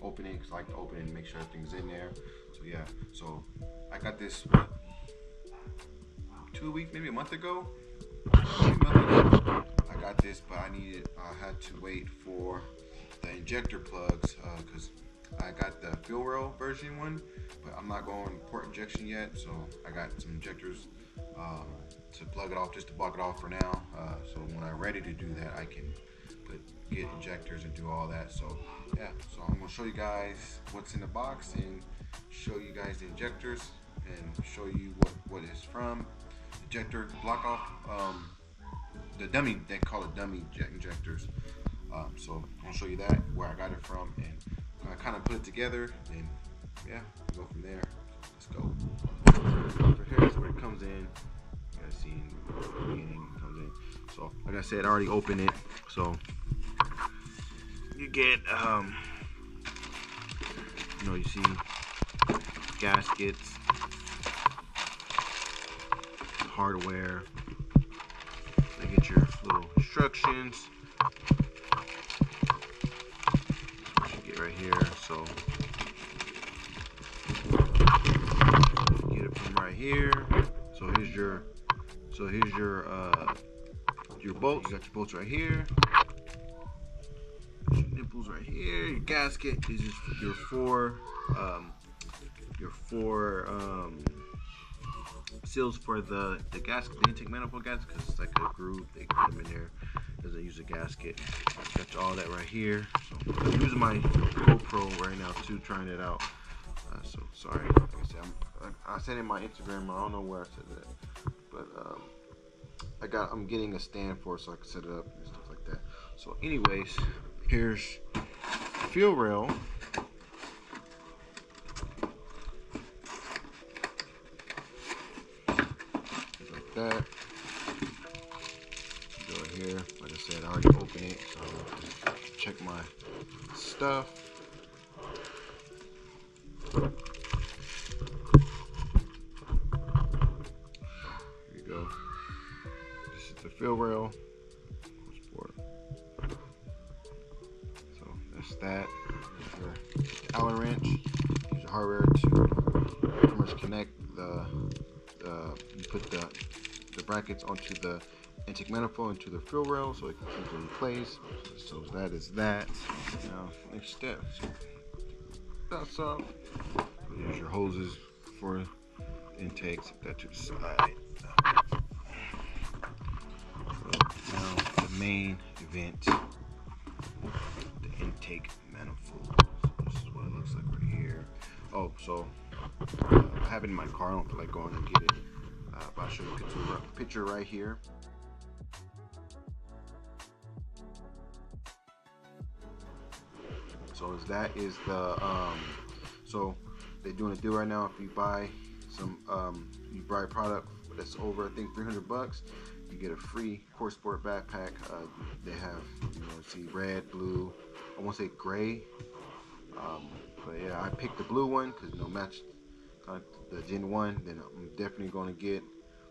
open it because I like to open it and make sure everything's in there. So yeah, so I got this 2 weeks, maybe a month ago. I got this, but I had to wait for the injector plugs because I got the fuel rail version one, but I'm not going port injection yet. So I got some injectors to plug it off, just to block it off for now. So when I'm ready to do that, I can get injectors and do all that. So yeah, so I'm gonna show you guys what's in the box and show you guys the injectors and show you what it's from. Injector block off, the dummy, they call it dummy injectors. So I'll show you that, where I got it from, and I kind of put it together, and yeah, we'll go from there. Let's go. So here's where it comes in. You guys see in the beginning it comes in. So like I said, I already opened it. So you get, you see gaskets, hardware. They get your little instructions. What you get right here. So you get it from right here. So here's your bolts. You got your bolts right here. Your nipples right here. Your gasket is just your four seals for the gasket, the intake manifold gasket, because it's like a groove. They put them in there. Doesn't use a gasket. Got all that right here. So I'm using my GoPro right now too, trying it out. So sorry. Like I said, I said in my Instagram. I don't know where I said that, but I'm getting a stand for it so I can set it up and stuff like that. So anyways, here's the fuel rail. That go here. Like I said, I already opened it, so I'll just check my stuff. Here you go. This is the fill rail. So that's that. Your Allen wrench. Use your hardware to pretty much connect you put the brackets onto the intake manifold into the fuel rail so it can keep in place. So that is that. Now next step. So that's off. Here's your hoses for intakes. Set that to the side. So now the main event, the intake manifold. So this is what it looks like right here. Oh, so I have it in my car. I don't feel like going and get it. But I'll show you a picture right here. So that is the so they're doing a deal right now. If you buy you buy a product that's over, I think, $300, you get a free Corksport backpack. They have, see red, blue, I won't say gray, but yeah, I picked the blue one because match the Gen 1. Then I'm definitely going to get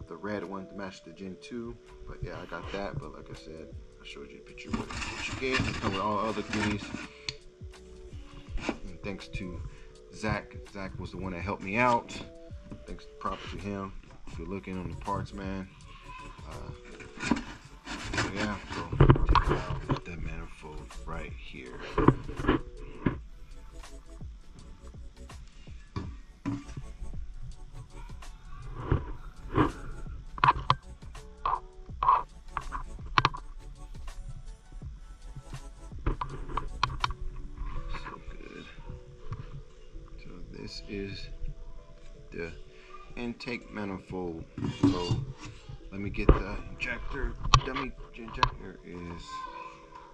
the red one to match the Gen 2. But yeah, I got that. But like I said, I showed you a picture of what you get. It comes with all other goodies. And thanks to Zach. Zach was the one that helped me out. Thanks, props to him. If you're looking on the parts, man. So yeah, so take out the manifold right here. This is the intake manifold. So let me get the injector. Dummy injector is,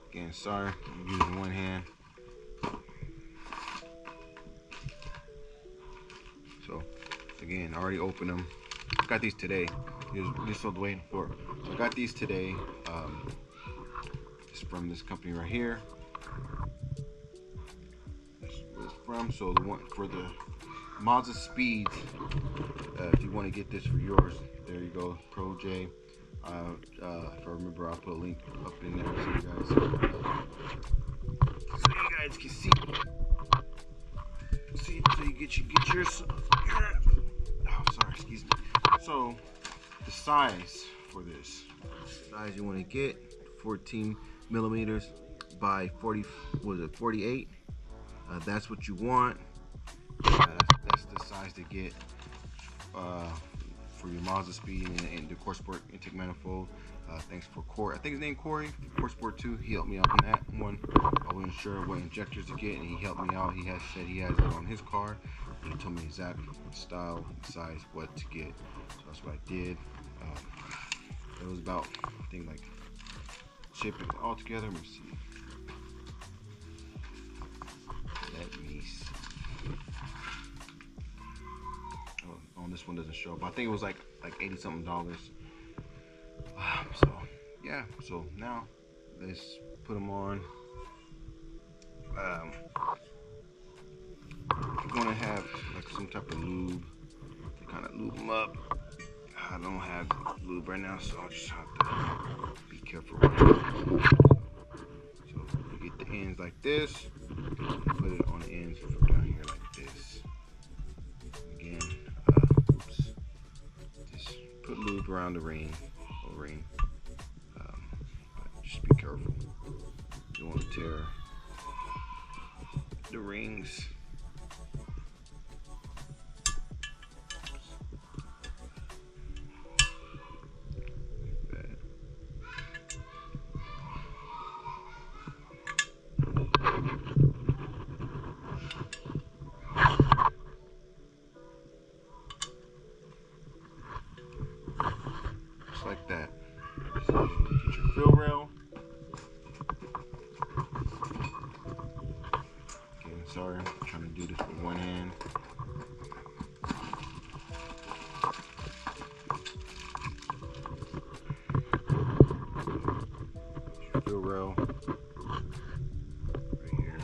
again, sorry, I'm using one hand. So again, I already opened them. I got these today. This was waiting for. So I got these today. It's from this company right here. From so the one for the Mazda Speeds, if you want to get this for yours, there you go, Pro J. If I remember, I'll put a link up in there so you guys can see. get yours. Oh, sorry, excuse me. So the size for this, size you want to get, 14 millimeters by 40. Was it 48? That's what you want. That's the size to get for your miles of speed and the Corksport intake manifold. Thanks for Corey. I think his name Corey, Corksport 2. He helped me out on that one. I wasn't sure what injectors to get, and he helped me out. He has said he has it on his car. He told me exact style, size, what to get. So that's what I did. It was about, I think, like shipping all together. Let me see. Let me see. Oh, this one doesn't show, but I think it was like $80 something. So yeah. So now let's put them on. If you want to have like some type of lube to kind of lube them up, I don't have lube right now, so I'll just have to be careful. So you get the ends like this, put it on the ends from down here like this. Again, just put lube around the ring, but just be careful. You don't want to tear the rings. Just like that. So get your fill rail. Okay, sorry, I'm trying to do this with one hand. Your fill rail right here.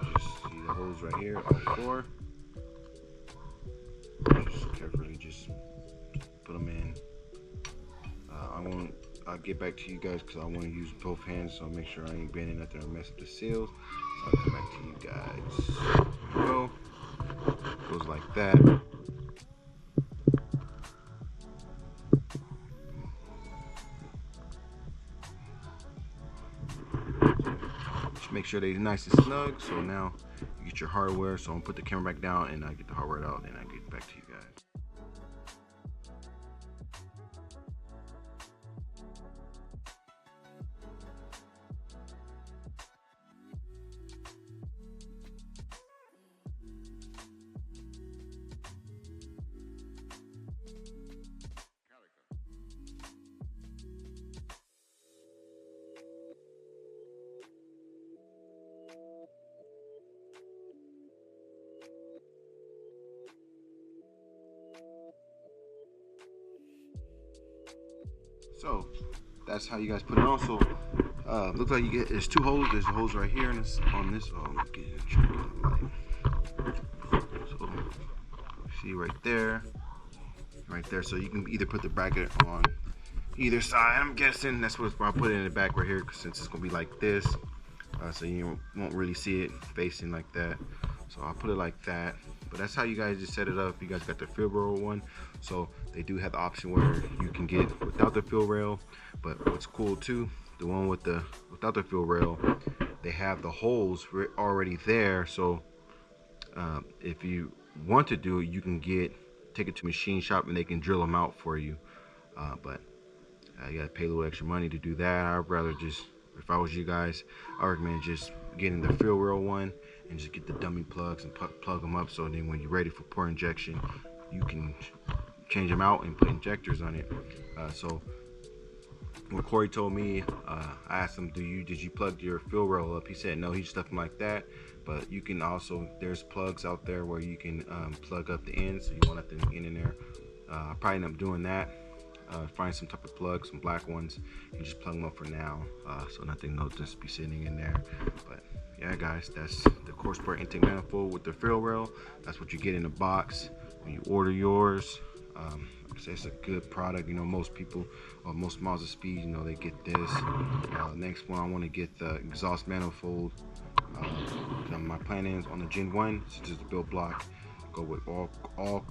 You just see the holes right here, all four. Just carefully just put them in. I'll get back to you guys because I want to use both hands, so I'll make sure I ain't bending nothing or mess up the seals. So I'll come back to you guys. There we go. Goes like that. Just make sure they're nice and snug. So now you get your hardware. So I'm gonna put the camera back down and I get the hardware out, and I get back to you guys. So that's how you guys put it on. So looks like you get, there's two holes. There's a hose right here and it's on this. Oh, let me get the light. So see right there. So you can either put the bracket on either side. I'm guessing that's what I'll put it in the back right here, since it's gonna be like this, so you won't really see it facing like that. So I'll put it like that. But that's how you guys just set it up. You guys got the fill rail one, so they do have the option where you can get without the fill rail. But what's cool too, the one without the fill rail, they have the holes already there. So if you want to do it, you can take it to machine shop and they can drill them out for you. But you gotta pay a little extra money to do that. I'd rather just, if I was you guys, I recommend just getting the fill rail one and just get the dummy plugs and plug them up, so then when you're ready for pour injection, you can change them out and put injectors on it. So when Corey told me, I asked him, did you plug your fill rail up? He said no, he stuck them like that. But you can also, there's plugs out there where you can plug up the ends, so you won't have to get in there. I'll probably end up doing that. Find some type of plug, some black ones, and just plug them up for now, so nothing will just be sitting in there. But yeah, guys, that's the Corksport intake manifold with the fill rail. That's what you get in the box when you order yours. Like I say, it's a good product. You know, most people, or most miles of speed, you know, they get this. Next one, I want to get the exhaust manifold My plan is on the Gen 1, since it's the build block, go with all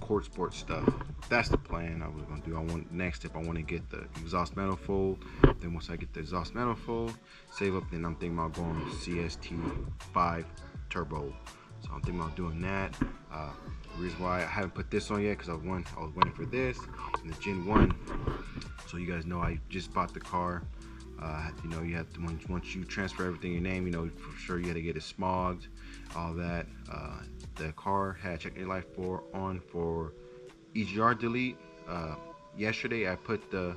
Corksport stuff. That's the plan I was gonna do. Next step, I want to get the exhaust manifold. Then once I get the exhaust manifold, save up. Then I'm thinking about going CST5 turbo. So I'm thinking about doing that. The reason why I haven't put this on yet because I was waiting for this and the Gen 1. So you guys know I just bought the car. You know, you have to, once you transfer everything in your name, you know for sure you had to get it smogged, all that. The car had check engine light on for EGR delete. Yesterday I put the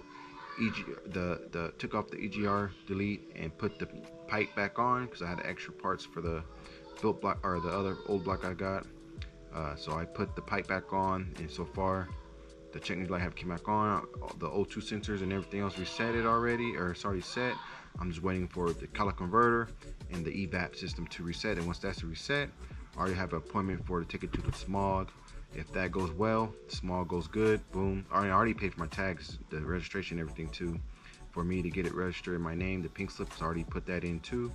took off the EGR delete and put the pipe back on because I had extra parts for the built block or the other old block I got. So I put the pipe back on, and so far the check engine light have came back on. The O2 sensors and everything else reset it already, or it's already set. I'm just waiting for the color converter and the evap system to reset, and once that's reset, I already have an appointment to take it to the smog. If that goes well, the smog goes good, boom. I already paid for my tags, the registration, everything too. For me to get it registered in my name, the pink slips, I already put that in too.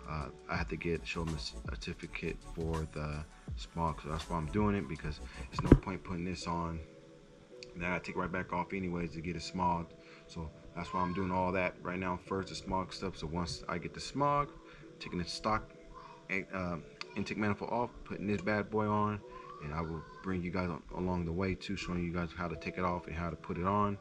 I have to show them a certificate for the smog, so that's why I'm doing it, because there's no point putting this on. Then I take it right back off anyways to get it smogged. So that's why I'm doing all that right now first, the smog stuff. So once I get the smog, taking the stock intake manifold off, putting this bad boy on, and I will bring you guys along the way too, showing you guys how to take it off and how to put it on.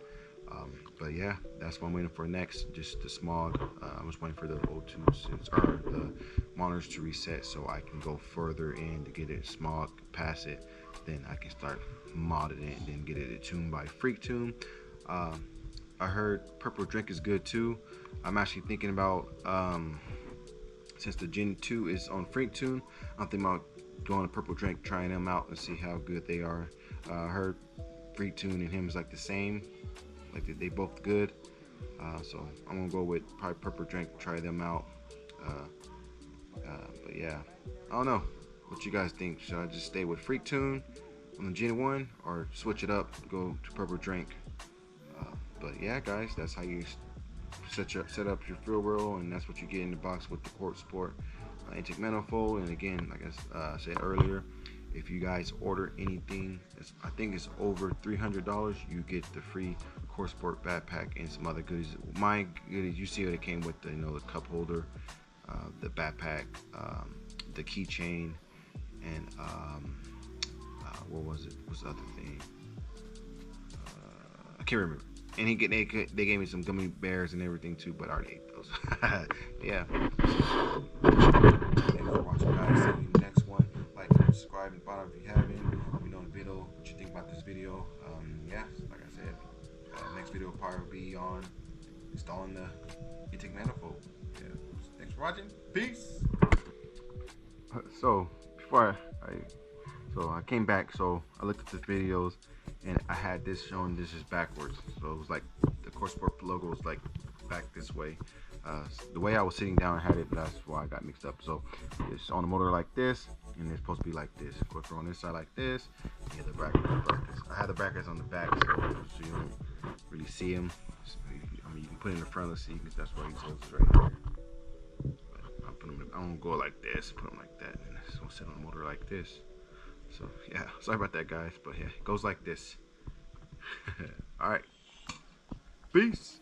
But yeah, that's what I'm waiting for next, just the smog. I'm just waiting for the O2 sensor, or the monitors to reset so I can go further in to get it smog, pass it, then I can start modding it and then get it tuned by Freak Tune. I heard Purple Drink is good too. I'm actually thinking about, since the Gen 2 is on Freak Tune, I'm thinking about going to Purple Drink, trying them out and see how good they are. I heard Freak Tune and him is like the same, like they both good. So I'm gonna go with probably Purple Drink, try them out. But yeah, I don't know what you guys think. Should I just stay with Freak Tune on the Gen 1 or switch it up, go to Purple Drink? But yeah, guys, that's how you set up your fuel roll, and that's what you get in the box with the Corksport intake manifold. And again, like I said earlier, if you guys order anything, I think it's over $300, you get the free Corksport backpack and some other goodies. My goodies, you see what it came with, the the cup holder, the backpack, the keychain, and what was it? What's the other thing? I can't remember. And they gave me some gummy bears and everything too, but I already ate those. Yeah. Thanks for watching, guys. See you in the next one. Like, subscribe, and bottom if you haven't. Let me know in the video what you think about this video. Yeah, like I said, next video will probably be on installing the intake manifold. Yeah. Thanks for watching. Peace. So before I came back, so I looked at the videos and I had this showing this is backwards. So it was like the Corksport logo was like back this way. The way I was sitting down, I had it, that's why I got mixed up. So it's on the motor like this, and it's supposed to be like this. Corksport on this side like this, and the brackets. I had the brackets on the back, so you don't really see them. So, I mean, you can put it in the front. Let's see, that's why he tells us right here. I don't go like this, put them like that, and it's gonna sit on the motor like this. So yeah, sorry about that, guys, but yeah, it goes like this. All right, peace.